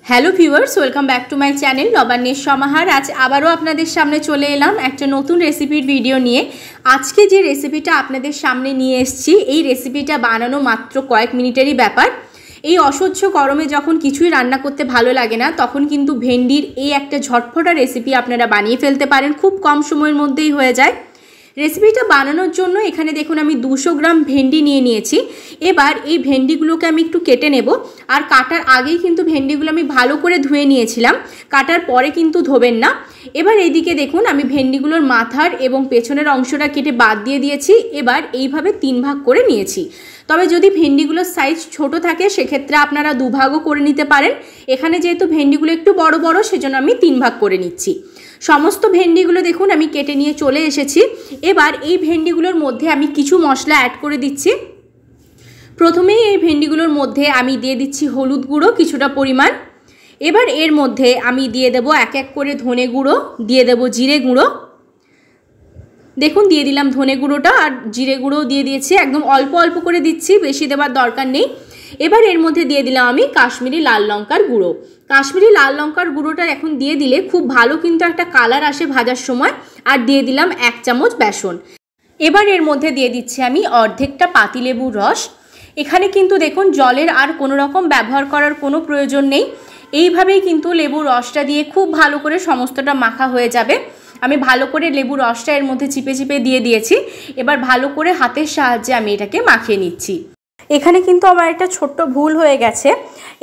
Hello viewers, welcome back to my channel নবান্নের সমাহার। আজ আবারও আপনাদের সামনে চলে এলাম একটা নতুন রেসিপির ভিডিও নিয়ে। আজকে যে রেসিপিটা আপনাদের সামনে নিয়ে এসেছি, এই রেসিপিটা বানানো মাত্র কয়েক মিনিটেরই ব্যাপার। এই অসহ্য গরমে যখন কিছুই রান্না করতে ভালো লাগে না, তখন কিন্তু ভেন্ডির এই একটা ঝটফটা রেসিপি আপনারা বানিয়ে ফেলতে পারেন, খুব কম সময়ের মধ্যেই হয়ে যায়। রেসিপিটা বানানোর জন্য এখানে দেখুন আমি 200 গ্রাম ভেন্ডি নিয়েছি। এবার এই ভেন্ডিগুলোকে আমি একটু কেটে নেব। আর কাটার আগেই কিন্তু ভেন্ডিগুলো আমি ভালো করে ধুয়ে নিয়েছিলাম, কাটার পরে কিন্তু ধোবেন না। এবার এইদিকে দেখুন আমি ভেন্ডিগুলোর মাথার এবং পেছনের অংশটা কেটে বাদ দিয়ে দিয়েছি। এবার এইভাবে 3 ভাগ করে নিয়েছি। তবে যদি ভেন্ডিগুলোর সাইজ ছোট থাকে সেক্ষেত্রে আপনারা 2 ভাগও করে নিতে পারেন। এখানে যেহেতু ভেন্ডিগুলো একটু বড় বড়, সেজন্য আমি 3 ভাগ করে নিচ্ছি। সমস্ত ভেন্ডিগুলো দেখুন আমি কেটে নিয়ে চলে এসেছি। এবার এই ভেন্ডিগুলোর মধ্যে আমি কিছু মশলা অ্যাড করে দিচ্ছি। প্রথমেই এই ভেন্ডিগুলোর মধ্যে আমি দিয়ে দিচ্ছি হলুদ গুঁড়ো কিছুটা পরিমাণ। এবার এর মধ্যে আমি দিয়ে দেব এক এক করে ধনে গুঁড়ো, দিয়ে দেব জিরে গুঁড়ো। দেখুন দিয়ে দিলাম ধনে গুঁড়োটা, আর জিরে গুঁড়োও দিয়ে দিয়েছি। একদম অল্প অল্প করে দিচ্ছি, বেশি দেওয়ার দরকার নেই। এবার এর মধ্যে দিয়ে দিলাম আমি কাশ্মীরি লাল লঙ্কার গুঁড়ো। কাশ্মীরি লাল লঙ্কার গুঁড়োটা এখন দিয়ে দিলে খুব ভালো কিন্তু একটা কালার আসে ভাজার সময়। আর দিয়ে দিলাম 1 চামচ বেসন। এবার এর মধ্যে দিয়ে দিচ্ছি আমি অর্ধেকটা পাতিলেবুর রস। এখানে কিন্তু দেখুন জলের আর কোনো রকম ব্যবহার করার কোনো প্রয়োজন নেই। এইভাবেই কিন্তু লেবুর রসটা দিয়ে খুব ভালো করে সমস্তটা মাখা হয়ে যাবে। আমি ভালো করে লেবুর রসটা এর মধ্যে চিপে চিপে দিয়ে দিয়েছি। এবার ভালো করে হাতের সাহায্যে আমি এটাকে মাখিয়ে নিচ্ছি। এখানে কিন্তু আমার একটা ছোট্ট ভুল হয়ে গেছে।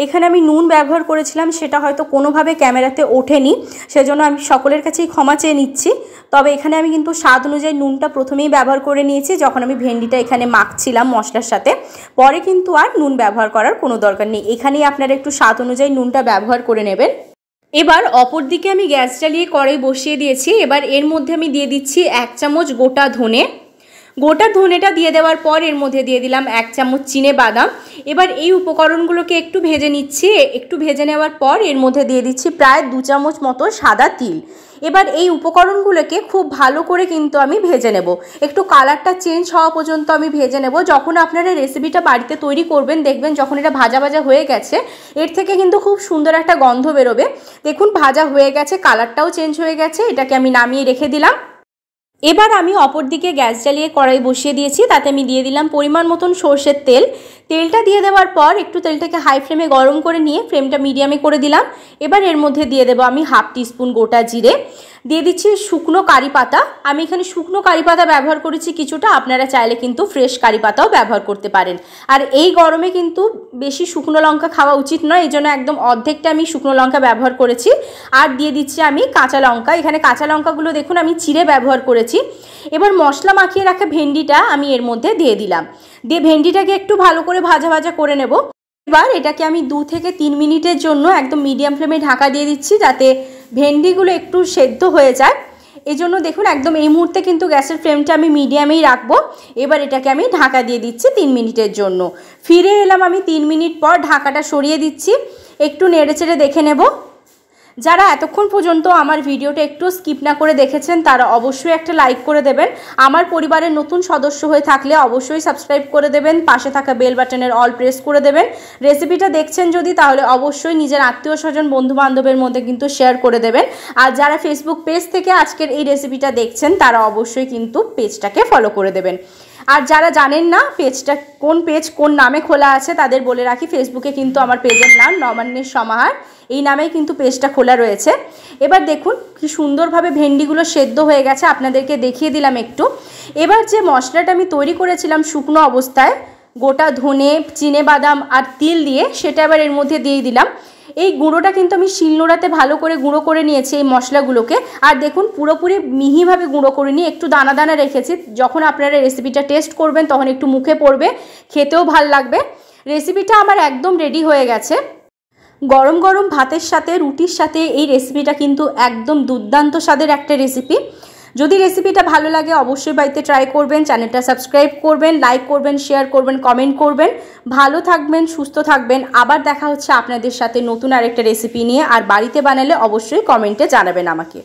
এখানে আমি নুন ব্যবহার করেছিলাম, সেটা হয়তো কোনোভাবে ক্যামেরাতে ওঠেনি, সেজন্য আমি সকলের কাছেই ক্ষমা চেয়ে নিচ্ছি। তবে এখানে আমি কিন্তু স্বাদ অনুযায়ী নুনটা প্রথমেই ব্যবহার করে নিয়েছি, যখন আমি ভেন্ডিটা এখানে মাখছিলাম মশলার সাথে। পরে কিন্তু আর নুন ব্যবহার করার কোনো দরকার নেই, এখানেই আপনারা একটু স্বাদ অনুযায়ী নুনটা ব্যবহার করে নেবেন। এবার অপর দিকে আমি গ্যাস জ্বালিয়ে কড়াই বসিয়ে দিয়েছি। এবার এর মধ্যে আমি দিয়ে দিচ্ছি 1 চামচ গোটা ধনে। গোটা ধনেটা দিয়ে দেওয়ার পর এর মধ্যে দিয়ে দিলাম 1 চামচ চিনে বাদাম। এবার এই উপকরণগুলোকে একটু ভেজে নিচ্ছি। একটু ভেজে নেওয়ার পর এর মধ্যে দিয়ে দিচ্ছি প্রায় 2 চামচ মতো সাদা তিল। এবার এই উপকরণগুলোকে খুব ভালো করে কিন্তু আমি ভেজে নেব। একটু কালারটা চেঞ্জ হওয়া পর্যন্ত আমি ভেজে নেব। যখন আপনারা রেসিপিটা বাড়িতে তৈরি করবেন, দেখবেন যখন এটা ভাজা ভাজা হয়ে গেছে, এর থেকে কিন্তু খুব সুন্দর একটা গন্ধ বেরোবে। দেখুন ভাজা হয়ে গেছে, কালারটাও চেঞ্জ হয়ে গেছে। এটাকে আমি নামিয়ে রেখে দিলাম। এবার আমি অপর দিকে গ্যাস জ্বালিয়ে কড়াই বসিয়ে দিয়েছি। তাতে আমি দিয়ে দিলাম পরিমাণ মতন সর্ষের তেল। তেলটা দিয়ে দেওয়ার পর একটু তেলটাকে হাই ফ্লেমে গরম করে নিয়ে ফ্লেমটা মিডিয়ামে করে দিলাম। এবার এর মধ্যে দিয়ে দেবো আমি 1/2 টিস্পুন গোটা জিরে। দিয়ে দিচ্ছি শুকনো কারি পাতা। আমি এখানে শুকনো কারি পাতা ব্যবহার করেছি কিছুটা, আপনারা চাইলে কিন্তু ফ্রেশ কারি পাতাও ব্যবহার করতে পারেন। আর এই গরমে কিন্তু বেশি শুকনো লঙ্কা খাওয়া উচিত নয়, এই জন্য একদম অর্ধেকটা আমি শুকনো লঙ্কা ব্যবহার করেছি। আর দিয়ে দিচ্ছি আমি কাঁচা লঙ্কা। এখানে কাঁচা লঙ্কাগুলো দেখুন আমি চিড়ে ব্যবহার করেছি। এবার মশলা মাখিয়ে রাখা ভেন্ডিটা আমি এর মধ্যে দিয়ে দিলাম। দিয়ে ভেন্ডিটাকে একটু ভালো করে ভাজা ভাজা করে নেব। এবার এটাকে আমি 2 থেকে 3 মিনিটের জন্য একদম মিডিয়াম ফ্লেমে ঢাকা দিয়ে দিচ্ছি, যাতে ভেন্ডিগুলো একটু সেদ্ধ হয়ে যায়। এই জন্য দেখুন একদম এই মুহূর্তে কিন্তু গ্যাসের ফ্লেমটা আমি মিডিয়ামেই রাখবো। এবার এটাকে আমি ঢাকা দিয়ে দিচ্ছি 3 মিনিটের জন্য। ফিরে এলাম আমি 3 মিনিট পর, ঢাকাটা সরিয়ে দিচ্ছি। একটু নেড়েচেড়ে দেখে নেব। যারা এতক্ষণ পর্যন্ত আমার ভিডিওটা একটু স্কিপ না করে দেখেছেন, তারা অবশ্যই একটা লাইক করে দেবেন। আমার পরিবারের নতুন সদস্য হয়ে থাকলে অবশ্যই সাবস্ক্রাইব করে দেবেন। পাশে থাকা বেল বাটনের অল প্রেস করে দেবেন। রেসিপিটা দেখছেন যদি, তাহলে অবশ্যই নিজের আত্মীয় স্বজন বন্ধু বান্ধবের মধ্যে কিন্তু শেয়ার করে দেবেন। আর যারা ফেসবুক পেজ থেকে আজকের এই রেসিপিটা দেখছেন, তারা অবশ্যই কিন্তু পেজটাকে ফলো করে দেবেন। আর যারা জানেন না পেজটা কোন নামে খোলা আছে, তাদের বলে রাখি, ফেসবুকে কিন্তু আমার পেজের নাম নবান্নের সমাহার, এই নামেই কিন্তু পেজটা খোলা রয়েছে। এবার দেখুন কি সুন্দরভাবে ভেন্ডিগুলো সেদ্ধ হয়ে গেছে, আপনাদেরকে দেখিয়ে দিলাম একটু। এবার যে মশলাটা আমি তৈরি করেছিলাম শুকনো অবস্থায় গোটা ধনে, চিনে বাদাম আর তিল দিয়ে, সেটা এবার এর মধ্যে দিয়ে দিলাম। এই গুঁড়োটা কিন্তু আমি শিলনোড়াতে ভালো করে গুঁড়ো করে নিয়েছি এই মশলাগুলোকে। আর দেখুন পুরোপুরি মিহিভাবে গুঁড়ো করে নিয়ে একটু দানা দানা রেখেছি। যখন আপনারা রেসিপিটা টেস্ট করবেন তখন একটু মুখে পড়বে, খেতেও ভাল লাগবে। রেসিপিটা আমার একদম রেডি হয়ে গেছে। গরম গরম ভাতের সাথে, রুটির সাথে এই রেসিপিটা কিন্তু একদম দুর্দান্ত স্বাদের একটা রেসিপি। যদি রেসিপিটা ভালো লাগে অবশ্যই বাড়িতে ট্রাই করবেন। চ্যানেলটা সাবস্ক্রাইব করবেন, লাইক করবেন, শেয়ার করবেন, কমেন্ট করবেন। ভালো থাকবেন, সুস্থ থাকবেন। আবার দেখা হচ্ছে আপনাদের সাথে নতুন আরেকটা রেসিপি নিয়ে। আর বাড়িতে বানালে অবশ্যই কমেন্টে জানাবেন আমাকে।